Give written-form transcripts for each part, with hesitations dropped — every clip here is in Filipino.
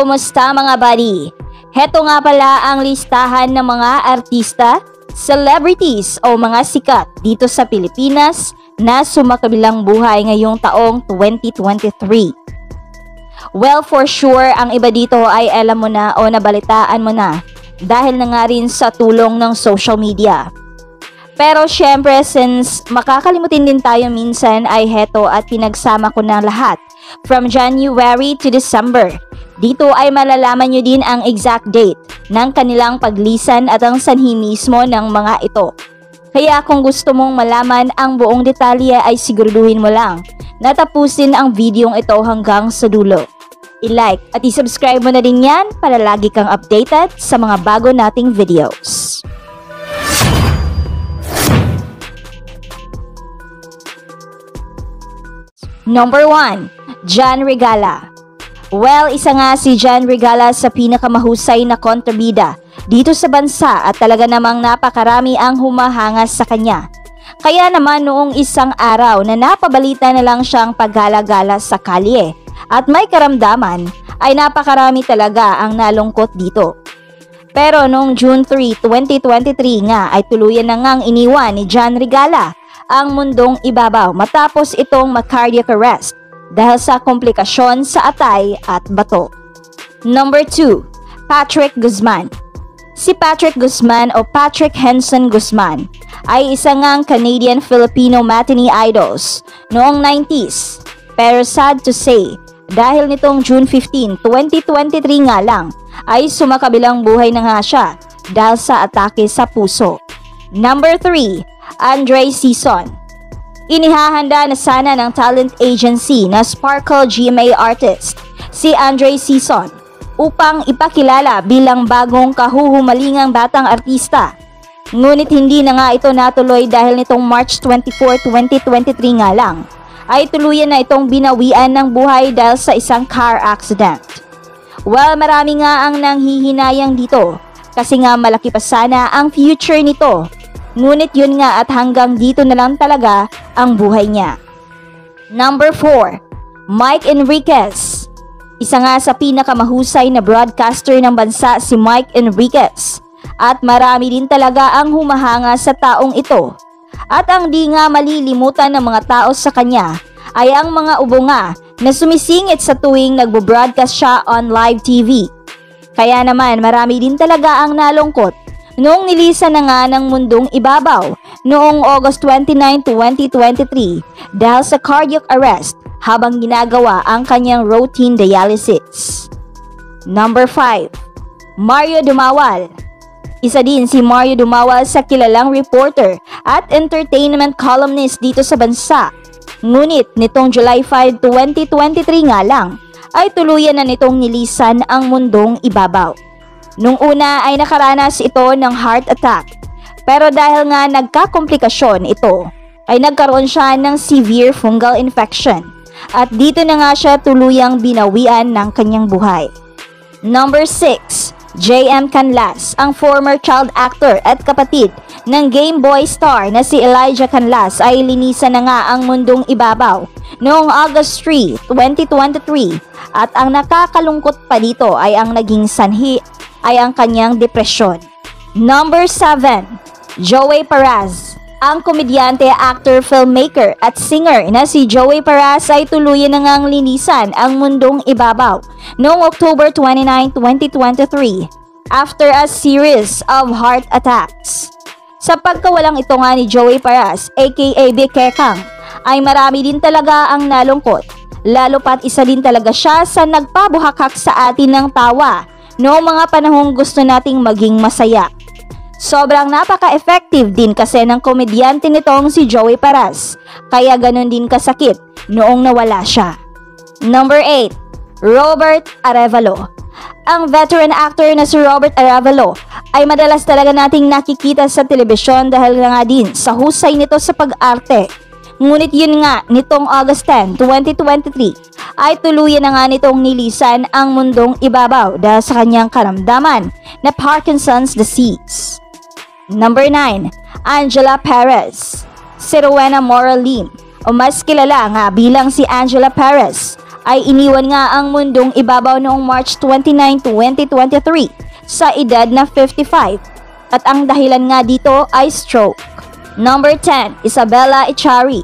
Kumusta mga buddy? Heto nga pala ang listahan ng mga artista, celebrities o mga sikat dito sa Pilipinas na sumakabilang buhay ngayong taong 2023. Well, for sure, ang iba dito ay alam mo na o nabalitaan mo na dahil na nga rin sa tulong ng social media. Pero syempre, since makakalimutin din tayo minsan ay heto at pinagsama ko na lahat from January to December. Dito ay malalaman nyo din ang exact date ng kanilang paglisan at ang sanhi mismo ng mga ito. Kaya kung gusto mong malaman ang buong detalye ay siguraduhin mo lang na tapusin ang videong ito hanggang sa dulo. I-like at i-subscribe mo na din yan para lagi kang updated sa mga bago nating videos. Number 1, John Regala. Well, isa nga si John Regala sa pinakamahusay na kontrabida dito sa bansa at talaga namang napakarami ang humahanga sa kanya. Kaya naman noong isang araw na napabalita na lang siyang paggala-gala sa kalye at may karamdaman ay napakarami talaga ang nalungkot dito. Pero noong June 3, 2023 nga ay tuluyan na ngang iniwan ni John Regala ang mundong ibabaw matapos itong ma-cardiac arrest dahil sa komplikasyon sa atay at bato. Number 2, Patrick Guzman. Si Patrick Guzman o Patrick Henson Guzman ay isa ngang Canadian-Filipino matinee idols noong 90s. Pero sad to say, dahil nitong June 15, 2023 nga lang ay sumakabilang buhay na nga siya dahil sa atake sa puso. Number 3, Andre Sison. Inihahanda na sana ng talent agency na Sparkle GMA artist si Andre Sison upang ipakilala bilang bagong kahuhumalingang batang artista. Ngunit hindi na nga ito natuloy dahil nitong March 24, 2023 nga lang ay tuluyan na itong binawian ng buhay dahil sa isang car accident. Well, marami nga ang nanghihinayang dito kasi nga malaki pa sana ang future nito. Ngunit yun nga at hanggang dito na lang talaga ang buhay niya. Number 4, Mike Enriquez. Isa nga sa pinakamahusay na broadcaster ng bansa si Mike Enriquez. At marami din talaga ang humahanga sa taong ito. At ang di nga malilimutan ng mga tao sa kanya ay ang mga ubo nga na sumisingit sa tuwing nagbo-broadcast siya on live TV. Kaya naman marami din talaga ang nalungkot noong nilisan na nga ng mundong ibabaw noong August 29, 2023 dahil sa cardiac arrest habang ginagawa ang kanyang routine dialysis. Number 5, Mario Dumawal. Isa din si Mario Dumawal sa kilalang reporter at entertainment columnist dito sa bansa. Ngunit nitong July 5, 2023 nga lang ay tuluyan na nitong nilisan ang mundong ibabaw. Nung una ay nakaranas ito ng heart attack. Pero dahil nga nagkakomplikasyon ito, ay nagkaroon siya ng severe fungal infection. At dito na nga siya tuluyang binawian ng kanyang buhay. Number 6, J.M. Canlas, ang former child actor at kapatid ng Game Boy star na si Elijah Canlas ay linisan na nga ang mundong ibabaw noong August 3, 2023 at ang nakakalungkot pa dito ay ang naging sanhi ay ang kanyang depresyon. Number 7, Joey Paraz. Ang komedyante, actor, filmmaker at singer na si Joey Paraz ay tuluyan na ngang linisan ang mundong ibabaw noong October 29, 2023 after a series of heart attacks. Sa pagkawalang ito nga ni Joey Paraz aka Big Kekang ay marami din talaga ang nalungkot. Lalo pat isa din talaga siya sa nagpabuhakak sa atin ng tawa noong mga panahong gusto nating maging masaya. Sobrang napaka-effective din kasi ng komedyante nitong si Joey Paraz, kaya ganun din kasakit noong nawala siya. Number 8, Robert Arevalo. Ang veteran actor na si Robert Arevalo ay madalas talaga nating nakikita sa telebisyon dahil nga din sa husay nito sa pag-arte. Ngunit yun nga, nitong August 10, 2023, ay tuluyan na nga nitong nilisan ang mundong ibabaw dahil sa kanyang karamdaman na Parkinson's disease. Number 9, Angela Perez. Si Rowena Mora Lim, o mas kilala nga bilang si Angela Perez, ay iniwan nga ang mundong ibabaw noong March 29, 2023 sa edad na 55 at ang dahilan nga dito ay stroke. Number 10, Isabella Echari.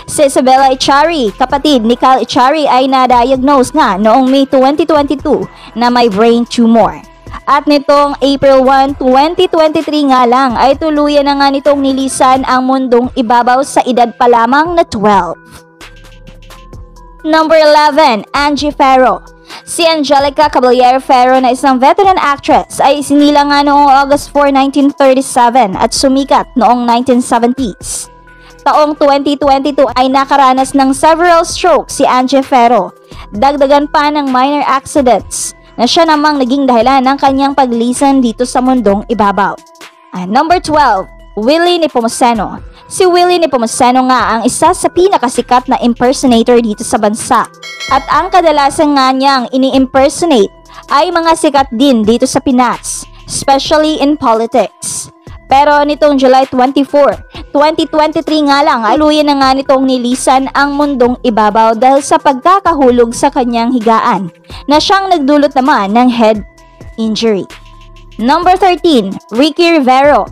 Si Isabella Echari, kapatid ni Kyle Echari ay na-diagnose nga noong May 2022 na may brain tumor. At nitong April 1, 2023 nga lang ay tuluyan na nga nitong nilisan ang mundong ibabaw sa edad pa lamang na 12. Number 11, Angie Ferro. Si Angelica Caballero Ferro na isang veteran actress ay isinilang nga noong August 4, 1937 at sumikat noong 1970s. Taong 2022 ay nakaranas ng several strokes si Angie Ferro. Dagdagan pa ng minor accidents na siya namang naging dahilan ng kanyang paglisan dito sa mundong ibabaw. Number 12, Willie Nepomuceno. Si Willie Nepomuceno nga ang isa sa pinakasikat na impersonator dito sa bansa. At ang kadalasan nga niyang ini-impersonate ay mga sikat din dito sa Pinas, especially in politics. Pero nitong July 24, 2023 nga lang ay luyan na nga nitong nilisan ang mundong ibabaw dahil sa pagkakahulog sa kanyang higaan na siyang nagdulot naman ng head injury. Number 13, Ricky Rivero.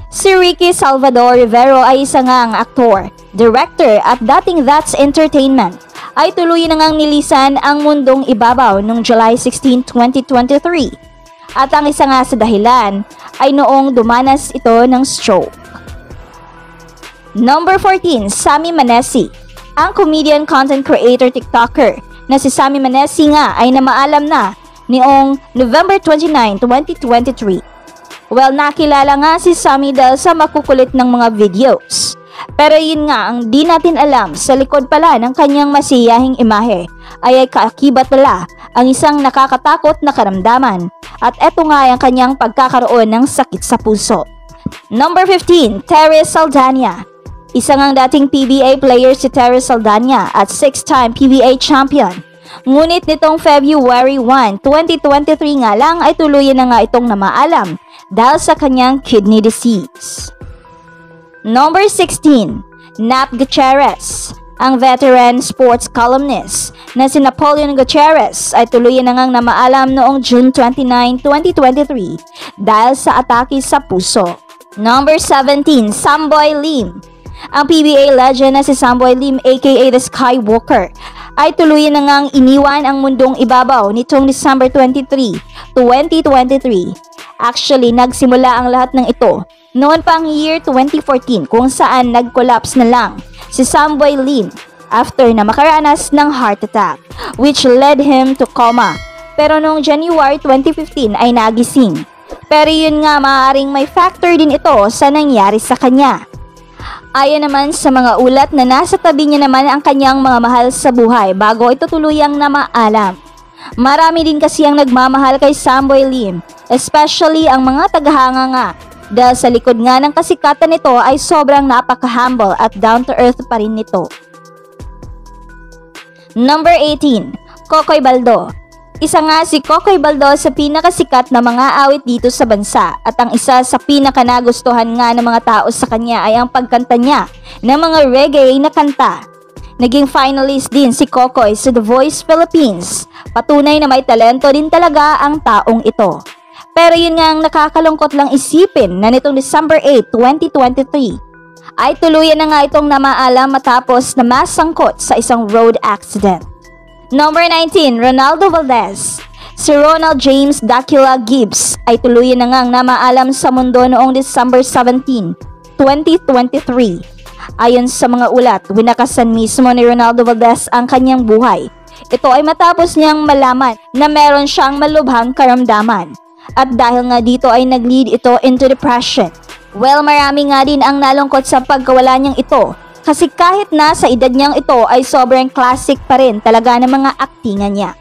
Si Ricky Salvador Rivero ay isa ngang aktor, director at dating That's Entertainment ay tuluyan na ngang nilisan ang mundong ibabaw noong July 16, 2023. At ang isa nga sa dahilan ay noong dumanas ito ng stroke. Number 14, Sammy Manesi. Ang comedian, content creator, TikToker na si Sammy Manesi nga ay namaalam na noong November 29, 2023. Well, nakilala nga si Sammy dahil sa makukulit ng mga videos. Pero yun nga, ang di natin alam, sa likod pala ng kanyang masiyahing imahe ay kaakibat pala ang isang nakakatakot na karamdaman. At eto nga ang kanyang pagkakaroon ng sakit sa puso. Number 15, Terry Saldana. Isa ngang dating PBA player si Terry Saldana at 6-time PBA champion. Ngunit nitong February 1, 2023 nga lang ay tuluyan na nga itong namaalam dahil sa kanyang kidney disease. Number 16, Nap Gutierrez. Ang veteran sports columnist na si Napoleon Gutierrez ay tuluyan na ngang namaalam noong June 29, 2023 dahil sa atake sa puso. Number 17, Samboy Lim. Ang PBA legend na si Samboy Lim aka The Skywalker ay tuluyan na ngang iniwan ang mundong ibabaw nitong December 23, 2023. Actually, nagsimula ang lahat ng ito noon pang year 2014 kung saan nag-collapse na lang si Samboy Lim after na makaranas ng heart attack which led him to coma. Pero noong January 2015 ay nagising. Pero yun nga, maaaring may factor din ito sa nangyari sa kanya. Ayon naman sa mga ulat na nasa tabi niya naman ang kanyang mga mahal sa buhay bago ito tuluyang na maalam. Marami din kasi ang nagmamahal kay Samboy Lim, especially ang mga tagahanga nga. Dahil sa likod nga ng kasikatan nito ay sobrang napaka-humble at down-to-earth pa rin nito. Number 18, Kokoy Baldo. Isa nga si Kokoy Baldo sa pinakasikat na mga awit dito sa bansa at ang isa sa pinakanagustuhan nga ng mga tao sa kanya ay ang pagkanta niya ng mga reggae na kanta. Naging finalist din si Kokoy sa The Voice Philippines. Patunay na may talento din talaga ang taong ito. Pero yun nga ang nakakalungkot lang isipin na nitong December 8, 2023 ay tuluyan na nga itong namaalam matapos na masangkot sa isang road accident. Number 19, Ronaldo Valdez. Si Ronald James Dacula Gibbs ay tuluyan na ngang namaalam sa mundo noong December 17, 2023. Ayon sa mga ulat, winakasan mismo ni Ronaldo Valdez ang kanyang buhay. Ito ay matapos niyang malaman na meron siyang malubhang karamdaman. At dahil nga dito ay nag-lead ito into depression. Well, marami nga din ang nalungkot sa pagkawala niyang ito. Kasi kahit na sa edad niyang ito ay sobrang classic pa rin talaga ng mga aktingan niya.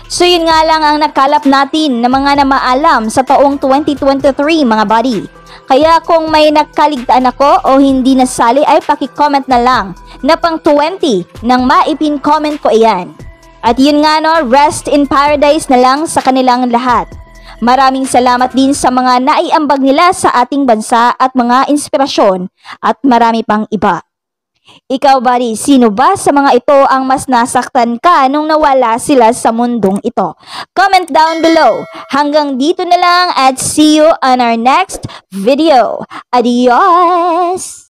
So yun nga lang ang nakalap natin ng mga namaalam sa taong 2023 mga buddy. Kaya kung may nakaligtaan ako o hindi nasali ay paki-comment na lang na pang 20 nang maipin-comment ko iyan. At yun nga no, rest in paradise na lang sa kanilang lahat. Maraming salamat din sa mga naiambag nila sa ating bansa at mga inspirasyon at marami pang iba. Ikaw buddy, sino ba sa mga ito ang mas nasaktan ka nung nawala sila sa mundong ito? Comment down below. Hanggang dito na lang at see you on our next video. Adios!